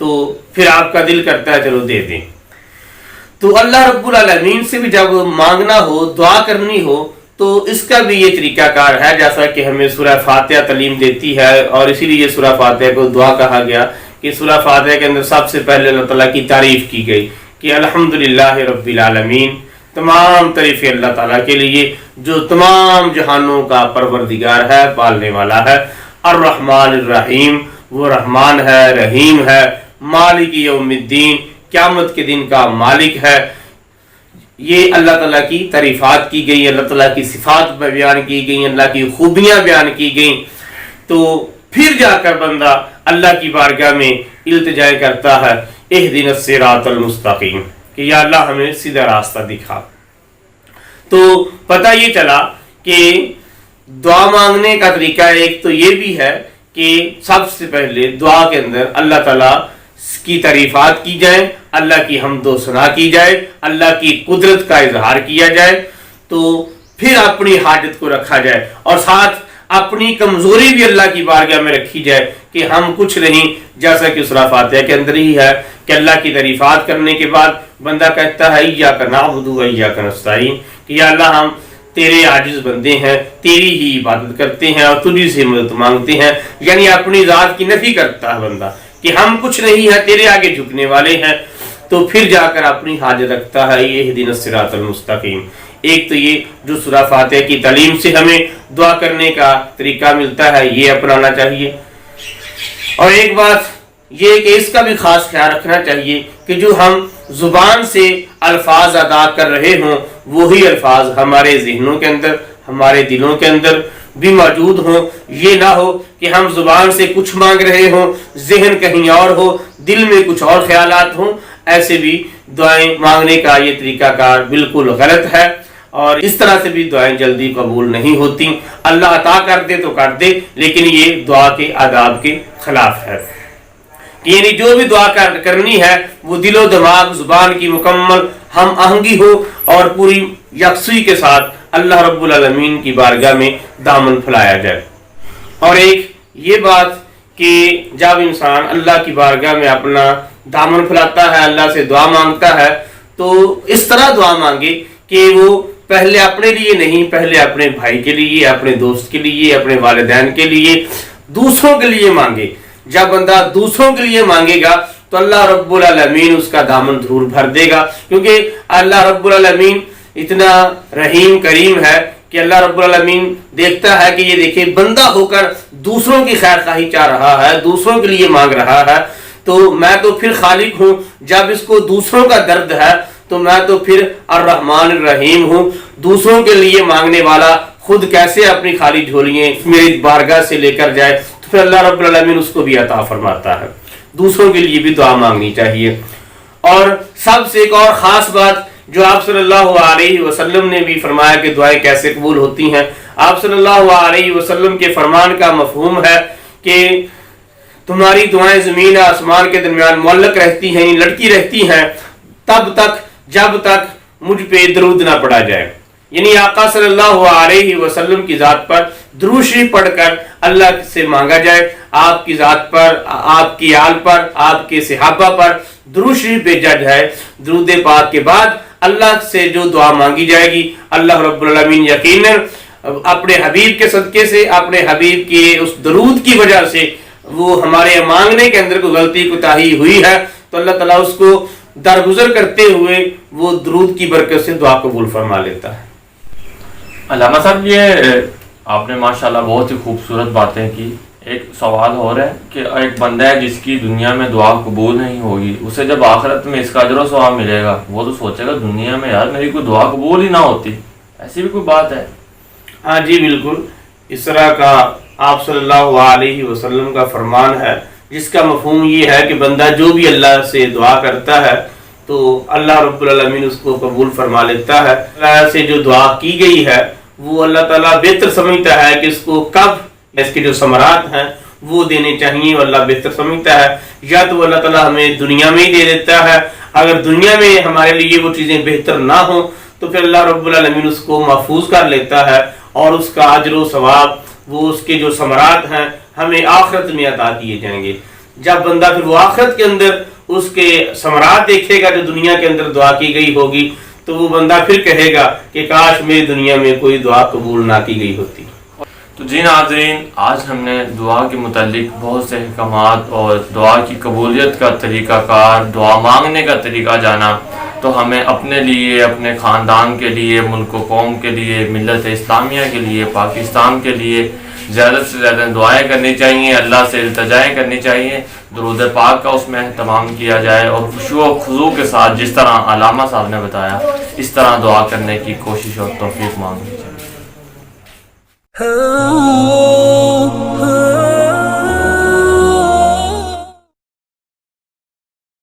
تو پھر آپ کا دل کرتا ہے چلو دے دیں. تو اللہ رب العالمین سے بھی جب مانگنا ہو، دعا کرنی ہو، تو اس کا بھی یہ طریقہ کار ہے، جیسا کہ ہمیں سورہ فاتحہ تعلیم دیتی ہے. اور اسی لیے سورہ فاتحہ کو دعا کہا گیا کہ سورہ فاتحہ کے اندر سب سے پہلے اللہ تعالیٰ کی تعریف کی گئی کہ الحمدللہ رب العالمین، تمام تعریفیں اللہ تعالیٰ کے لیے جو تمام جہانوں کا پروردگار ہے، پالنے والا ہے. الرحمن الرحیم، وہ رحمان ہے، رحیم ہے. مالک یوم الدین، قیامت کے دن کا مالک ہے. یہ اللہ تعالیٰ کی تعریفات کی گئی، اللہ تعالیٰ کی صفات بیان کی گئی، اللہ کی خوبیاں بیان کی گئیں. تو پھر جا کر بندہ اللہ کی بارگاہ میں التجا کرتا ہے اہدنا الصراط المستقیم کہ یا اللہ ہمیں سیدھا راستہ دکھا. تو پتہ یہ چلا کہ دعا مانگنے کا طریقہ ایک تو یہ بھی ہے کہ سب سے پہلے دعا کے اندر اللہ تعالیٰ کی تعریفات کی جائیں، اللہ کی حمد و ثنا کی جائے، اللہ کی قدرت کا اظہار کیا جائے. تو پھر اپنی حاجت کو رکھا جائے اور ساتھ اپنی کمزوری بھی اللہ کی بارگاہ میں رکھی جائے کہ ہم کچھ نہیں، جیسا کہ سورہ فاتحہ کے اندر ہی ہے کہ اللہ کی تعریفات کرنے کے بعد بندہ کہتا ہے ایاک نعبد و ایاک نستعین کہ یا اللہ ہم تیرے عاجز بندے ہیں، تیری ہی عبادت کرتے ہیں اور تجھی سے مدد مانگتے ہیں. یعنی اپنی ذات کی نفی کرتا ہے بندہ کہ ہم کچھ نہیں ہیں، تیرے آگے جھکنے والے ہیں. تو پھر جا کر اپنی حاجت رکھتا ہے یہ اہدنا الصراط المستقیم. ایک تو یہ جو سورہ فاتحہ کی تعلیم سے ہمیں دعا کرنے کا طریقہ ملتا ہے، یہ اپنانا چاہیے. اور ایک بات یہ کہ اس کا بھی خاص خیال رکھنا چاہیے کہ جو ہم زبان سے الفاظ ادا کر رہے ہوں وہی الفاظ ہمارے ذہنوں کے اندر، ہمارے دلوں کے اندر بھی موجود ہوں. یہ نہ ہو کہ ہم زبان سے کچھ مانگ رہے ہوں، ذہن کہیں اور ہو، دل میں کچھ اور خیالات ہوں. ایسے بھی دعائیں مانگنے کا یہ طریقہ کار بالکل غلط ہے اور اس طرح سے بھی دعائیں جلدی قبول نہیں ہوتی. اللہ عطا کر دے تو کر دے، لیکن یہ دعا کے آداب کے خلاف ہے. یعنی جو بھی دعا کرنی ہے وہ دل و دماغ زبان کی مکمل ہم آہنگی ہو اور پوری یکسوئی کے ساتھ اللہ رب العالمین کی بارگاہ میں دامن پھیلایا جائے. اور ایک یہ بات کہ جب انسان اللہ کی بارگاہ میں اپنا دامن پھیلاتا ہے، اللہ سے دعا مانگتا ہے، تو اس طرح دعا مانگے کہ وہ پہلے اپنے لیے نہیں، پہلے اپنے بھائی کے لیے، اپنے دوست کے لیے، اپنے والدین کے لیے، دوسروں کے لیے مانگے. جب بندہ دوسروں کے لیے مانگے گا تو اللہ رب العالمین اس کا دامن ضرور بھر دے گا، کیونکہ اللہ رب العالمین اتنا رحیم کریم ہے کہ اللہ رب العالمین دیکھتا ہے کہ یہ دیکھے بندہ ہو کر دوسروں کی خیر خواہی چاہ رہا ہے، دوسروں کے لیے مانگ رہا ہے، تو میں تو پھر خالق ہوں. جب اس کو دوسروں کا درد ہے تو میں تو پھر الرحمن الرحیم ہوں. دوسروں کے لیے مانگنے والا خود کیسے اپنی خالی جھولیاں میری بارگاہ سے لے کر جائے، تو پھر اللہ رب العالمین اس کو بھی عطا فرماتا ہے. دوسروں کے لیے بھی دعا مانگنی چاہیے. اور سب سے ایک اور خاص بات جو آپ صلی اللہ علیہ وسلم نے بھی فرمایا کہ دعائیں کیسے قبول ہوتی ہیں. آپ صلی اللہ علیہ وسلم کے فرمان کا مفہوم ہے کہ تمہاری دعائیں زمین اور آسمان کے درمیان معلق رہتی ہیں، لٹکی رہتی ہیں تب تک جب تک مجھ پہ درود نہ پڑا جائے. یعنی آقا صلی اللہ علیہ وسلم کی ذات پر درود شریف پڑھ کر اللہ سے مانگا جائے، آپ کی ذات پر، آپ کی آل پر، آپ کے صحابہ پر درود شریف بھیجا جائے. درود پاک کے بعد اللہ سے جو دعا مانگی جائے گی اللہ رب العالمین یقیناً اپنے حبیب کے صدقے سے، اپنے حبیب کے اس درود کی وجہ سے وہ ہمارے مانگنے کے اندر کوئی غلطی کوتاہی ہوئی ہے تو اللہ تعالیٰ اس کو درگزر کرتے ہوئے وہ درود کی برکت سے دعا قبول فرما لیتا ہے. علامہ صاحب یہ آپ نے ماشاءاللہ بہت ہی خوبصورت باتیں کی. ایک سوال ہو رہا ہے کہ ایک بندہ ہے جس کی دنیا میں دعا قبول نہیں ہوگی، اسے جب آخرت میں اس کا اجر و ثواب ملے گا وہ تو سوچے گا دنیا میں یار میری کوئی دعا قبول ہی نہ ہوتی. ایسی بھی کوئی بات ہے؟ ہاں جی بالکل، اس طرح کا آپ صلی اللہ علیہ وسلم کا فرمان ہے جس کا مفہوم یہ ہے کہ بندہ جو بھی اللہ سے دعا کرتا ہے تو اللہ رب العالمین اس کو قبول فرما لیتا ہے. اللہ سے جو دعا کی گئی ہے وہ اللہ تعالیٰ بہتر سمجھتا ہے کہ اس کو کب اس کے جو ثمرات ہیں وہ دینے چاہیے. اللہ بہتر سمجھتا ہے یا تو اللہ تعالیٰ ہمیں دنیا میں ہی دے دیتا ہے، اگر دنیا میں ہمارے لیے وہ چیزیں بہتر نہ ہوں تو پھر اللہ رب العالمین اس کو محفوظ کر لیتا ہے اور اس کا اجر و ثواب وہ اس کے جو ثمرات ہیں ہمیں آخرت میں عطا کیے جائیں گے. جب بندہ پھر وہ آخرت کے اندر اس کے ثمرات دیکھے گا جو دنیا کے اندر دعا کی گئی ہوگی، تو وہ بندہ پھر کہے گا کہ کاش میری دنیا میں کوئی دعا قبول نہ کی گئی ہوتی۔ تو جی ناظرین، آج ہم نے دعا کے متعلق بہت سے احکامات اور دعا کی قبولیت کا طریقہ کار، دعا مانگنے کا طریقہ جانا۔ تو ہمیں اپنے لیے، اپنے خاندان کے لیے، ملک و قوم کے لیے، ملت اسلامیہ کے لیے، پاکستان کے لیے زیادہ سے زیادہ دعائیں کرنی چاہیے، اللہ سے التجائیں کرنی چاہیے، درود پاک کا اس میں اہتمام کیا جائے، اور خشوع و خضوع کے ساتھ جس طرح علامہ صاحب نے بتایا اس طرح دعا کرنے کی کوشش اور توفیق مانگنی چاہیے۔